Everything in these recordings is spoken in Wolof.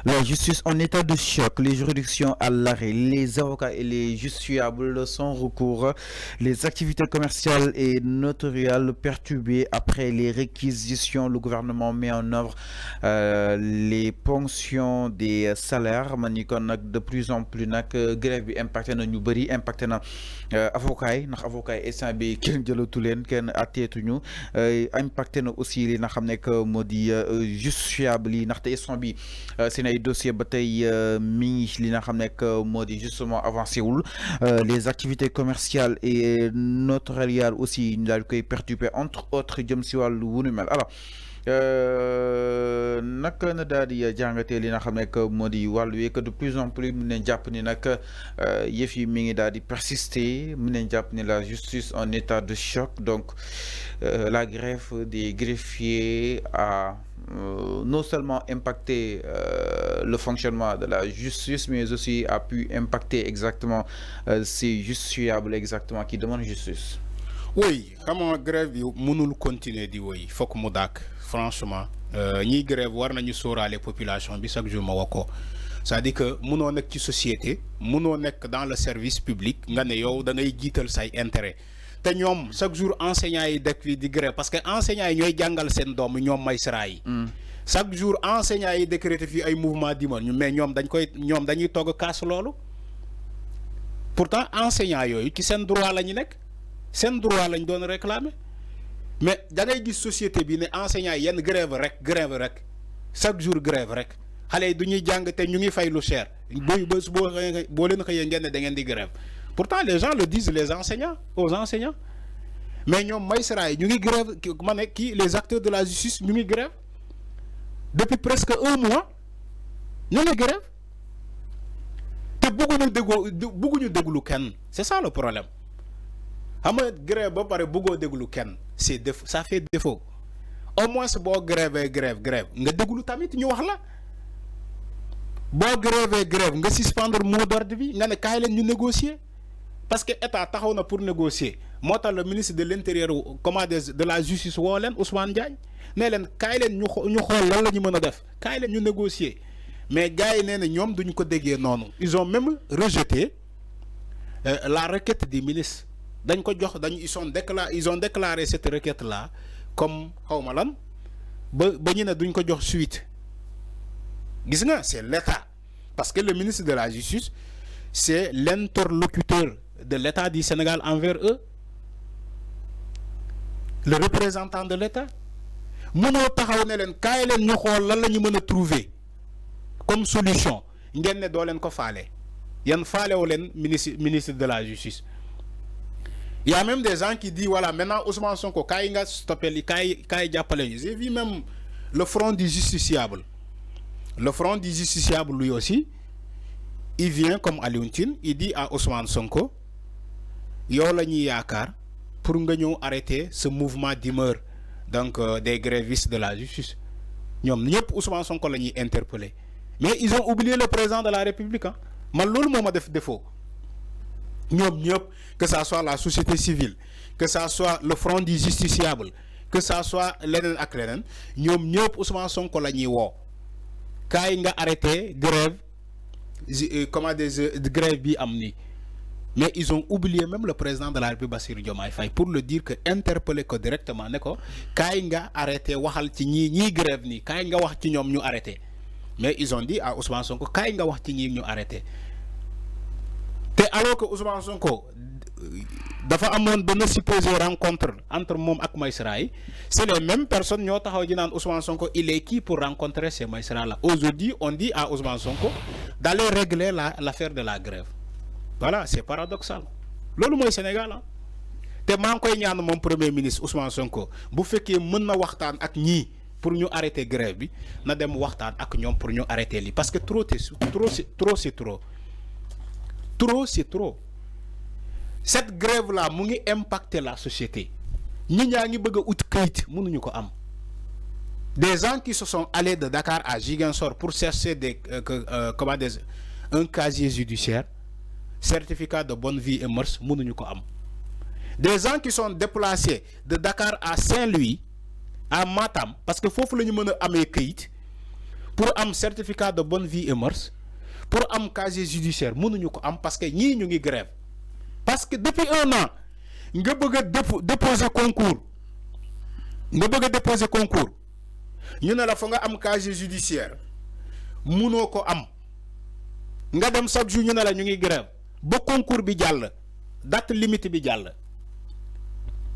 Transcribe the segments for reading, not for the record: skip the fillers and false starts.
La justice en état de choc, les juridictions à l'arrêt, les avocats et les justiciables sans recours, les activités commerciales et notariales perturbées après les réquisitions. Le gouvernement met en œuvre les ponctions des salaires. Man ni kon nag de plus en plus nag grève bi impacté na ñu bëri impacté na avocats yi ndax avocats yi instant bi kenn jëlatu leen kenn atteetuñu impacté na aussi li nga xam ne que moo di justiciable yi ndaxte instant bi seen ay dossier ba tey mi ngi li nga xam ne que moo di justement avancé wul les activités commerciales et notariales aussi ñu daal di koy perturber entre autres jëm si wàllu wunu mel alors naka na daal di jàngatee li nga xam ne que moo di wàllu wi que de plus en plus mun nañ jàpp ni nag yëf yi mi ngi daal di persister mun nañ jàpp ni la justice en état de choc donc la grève des greffiers a non seulement impacté le fonctionnement de la justice, mais aussi a pu impacter exactement ces justiciables exactement qui demandent justice. Oui, comment grève yi mënul continuer di woy fokk mu dàkk franchement ñiy grève war nañu sóoraale population bi chaque jour ma wax ko c'est-à-dire que mënoo nekk ci société mënoo nekk dans le service public nga ne yow da ngay jiital say intérêt te ñoom chaque jour enseignants yi dëkk fi di grève parce que enseignants yi ñooy jàngal seen doom ñoom magistrat yi chaque jour enseignants yi décrété fii ay mouvement d'humeur mais ñoom dañuy togg kaas loolu pourtant enseignants yooyu ci seen droit la ñu nekk seen droit lañ doon réclamer mais da ngay gis société bi ne enseignants yi yenn grève rek chaque jour grève rek xale yi du ñuy jàng te ñu ngi fay lu cher boo leen xëyee ngeen ne da ngeen di grève pourtant les gens le disent aux enseignants mais ñoom magistrats yi ñu ngi grève ma ne kii les acteurs de la justice ñu ngi grève depuis presque 1 mois ñu ngi grève te bëgguñu déglu kenn c'est ça le problème xam nga grève ba pare bëggoo déglu kenn ça fait défaut au moins boo grève nga déglu tamit ñu wax la boo grève nga suspendre mot d'ordre bi nga ne kaay leen ñu négocier parce que état taxaw na pour négocier moo tax le ministre de l'intérieur de la justice woo leen Ousmane Diagne ne leen kaay leen ñu xool lan la ñu mën a def kaay leen ñu négocier mais gars yi nee na ñoom duñu ko déggee noonu ils ont même rejeté la requête du ministre dañ ko jox ils ont déclaré cette requête là comme xawma lan ba ñu ne duñ ko jox suite gis nga c'est l'état parce que le ministre de la justice c'est l'interlocuteur de l'état du Sénégal envers eux le représentant de l'état mënoo taxaw ne leen kaay leen ñu xool lan la ñu mën a trouver comme solution ngeen ne doo leen ko faale yan faalewu leen ministre de la justice. Il y a même des gens qui disent voilà maintenant Ousmane Sonko kaay nga stoppé li kaay jàppale ñu j'ai vu même le front du justiciable lui aussi il vient comme Alioune Tine il dit à Ousmane Sonko yow la ñuy yaakaar pour nga ñëw arrêter ce mouvement d'humeur donc des grévistes de la justice ñoom ñëpp Ousmane Sonko la ñuy interpeller mais ils ont oublié le président de la République man loolu moo ma def défaut ñoom ñëpp que ça soit la société civile que ça soit le front du justiciable que ça soit leneen ak leneen ñoom ñëpp Ousmane Sonko la ñuy woo kaay nga arrêter grève grève bi am ni mais ils ont oublié même le président de la République Bassirou Diomaye Faye pour le dire que interpeller ko directement ne ko kaay nga arrêter waxal ci ñii grève nii kaay nga wax ci ñoom ñu arrêter mais ils ont dit à Ousmane Sonko kaay nga wax ci ñii ñu arrêter te alors que Ousmane Sonko dafa amoon benn supposé rencontre entre moom ak magistrat yi c'est les mêmes personnes ñoo taxaw di naan Ousmane Sonko il est qui pour rencontrer ces magistrats là aujourd'hui on dit à Ousmane Sonko d'aller régler l'affaire de la grève voilà c'est paradoxal loolu mooy Sénégal te maa ngi koy ñaan moom premier ministre Ousmane Sonko bu fekkee mën na waxtaan ak ñii pour ñu arrêter grève bi na dem waxtaan ak ñoom pour ñu arrêter lii parce que trop c'est trop cette grève là mu ngi impacter la société ñi ñaa ngi bëgg a ut kayit mënuñu ko am des gens qui se sont allés de Dakar à Ziguinchor pour chercher un casier judiciaire certificat de bonne vie et mœurs mënuñu ko am des gens qui sont déplacés de Dakar à Saint-Louis à Matam parce que foofu la ñu mën a amee kayit pour am certificat de bonne vie et mœurs pour am casier judiciaire mënuñu ko am parce que ñii ñu ngi grève parce que depuis 1 an nga bëgg a déposer concours ñu ne la fa nga am casier judiciaire mënoo ko am nga dem chaque jour ñu ne la ñu ngi grève ba concours bi jàll date limite bi jàll.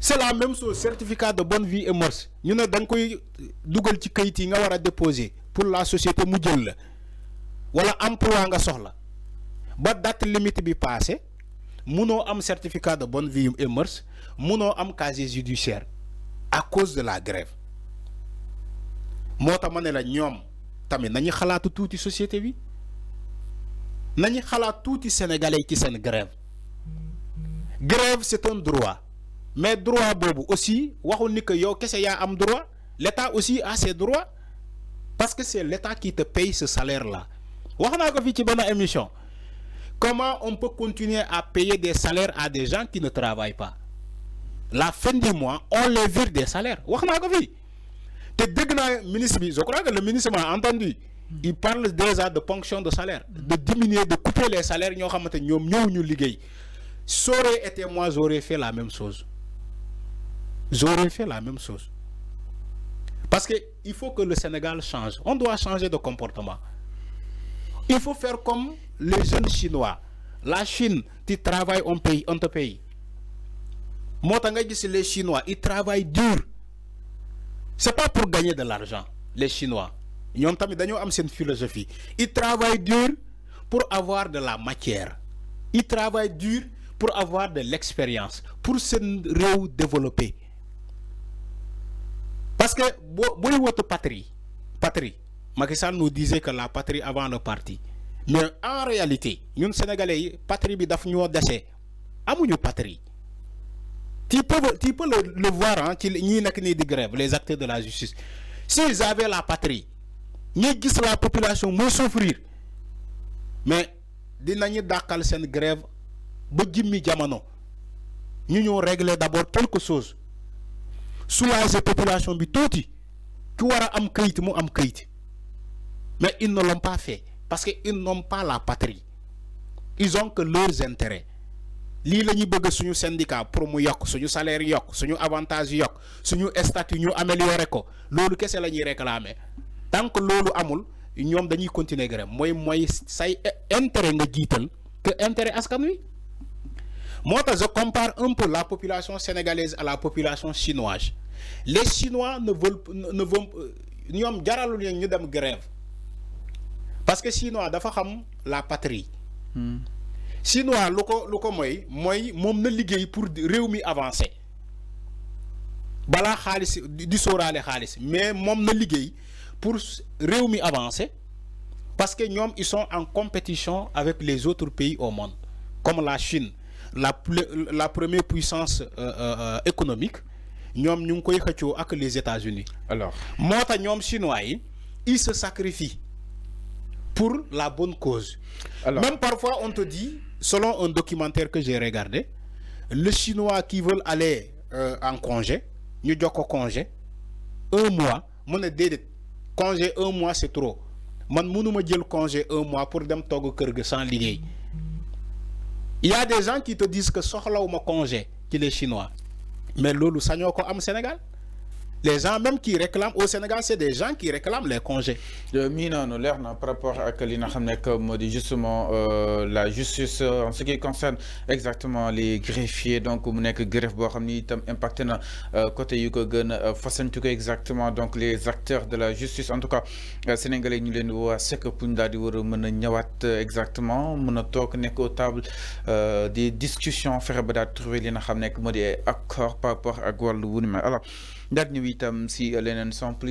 C'est la même chose certificat de bonne vie et mœurs ñu ne da nga koy dugal ci kayit yi nga war a déposer pour la société mu jël la wala emploi nga soxla ba date limite bi passé munoo am certificat de bonne vie et mœurs munoo am casier judiciaire à cause de la grève moo tax ma ne la ñoom tamit nañu xalaatu tuuti société bi nañu xalaat tuuti sénégalais ci seen grève c'est un droit. Mais droit bobu aussi waxul ni que yow kese yaa am droit l'État aussi a ses droits parce que c'est l'État qui te paye ce salaire là wax naa ko fii ci benn émission comment on peut continuer à payer des salaires à des gens qui ne travaillent pas la fin du mois on les vire des salaires wax naa ko fii te dégg naa ministre bi je crois que le ministre m'a entendu il parle déjà de ponction de salaire de diminuer de couper les salaires ñoo xamante ñoom ñëw ñu liggéey ça aurait été moi j'aurais fait la même chose. J'aurais fait la même chose. Parce qu'il faut que le Sénégal change. On doit changer de comportement. Il faut faire comme les jeunes Chinois. La Chine, tu travailles, on te paye. Moi, les Chinois, ils travaillent dur. Ce n'est pas pour gagner de l'argent, les Chinois. Ils ont une philosophie. Ils travaillent dur pour avoir de la matière. Ils travaillent dur pour avoir de l'expérience, pour se développer. Parce que votre patrie, Macky Sall nous disait que la patrie avant le parti. Mais en réalité, nous Sénégalais, patrie bi daf ñoo déssé. Amuñu patrie. Tu peux le voir hein, ñi nak ni di grève, les acteurs de la justice. S'ils avaient la patrie, ñi gis la population mo souffrir. Mais dinañu dakal sen grève ba jimmi jamono. Ñu ñoo régler d'abord quelque chose. Soulager la population bi touti ki wara am kayit mu am kayit mais ils ne l'ont pas fait parce qu'ils n'ont pas la patrie ils ont que leurs intérêts li lañuy bëgg suñu syndicat pour mu yok suñu salaire yok suñu avantage yok suñu statut ñu améliorer ko lolu kessé lañuy réclamer tant que lolu amul ñom dañuy continuer grève moy say intérêt nga jital que intérêt askan wi. Moi, je compare un peu la population sénégalaise à la population chinoise. Les Chinois ne veulent ñom jaralu ñu dem grève parce que Chinois dafa xam la patrie. Chinois luko moy mom na liggéey pour réew mi avancer. Bala xaliss di soralé xaliss mais mom na liggéey pour réew mi avancer parce que ñom ils sont en compétition avec les autres pays au monde comme la Chine. La première puissance économique ñom ñu koy xëccoo ak les États-Unis. Alors mota ñom chinois yi ils se sacrifient pour la bonne cause. Alors, même parfois on te dit selon un documentaire que j'ai regardé les Chinois qui veulent aller en congé ñu jox ko congé 1 mois mu ne déedéet congé 1 mois c'est trop man mënuma jël congé 1 mois pour dem togg kër ga sans liggéey. Il y a des gens qui te disent que soxlawuma congé qui les Chinois mais lolu sañoo ko am Sénégal les gens même qui réclament au Sénégal c'est des gens qui réclament les congés. Mi noonu leer na par rapport ak li nga xam ne que moo di justement la justice en ce qui concerne exactement les greffiers donc mu nekk greffe boo xam ni itam impacté na côté yu ko gën a fasantu ko exactement donc les acteurs de la justice en tout cas sénégalais ñu leen di waa sekk pour ñu daal di war a mën a ñëwaat exactement mën a toog nekk au table des discussions fexe ba daal trouver li nga xam ne moo di accord par rapport ak wàllu wu ni mel alors daal ñëw itam si leneen sans plus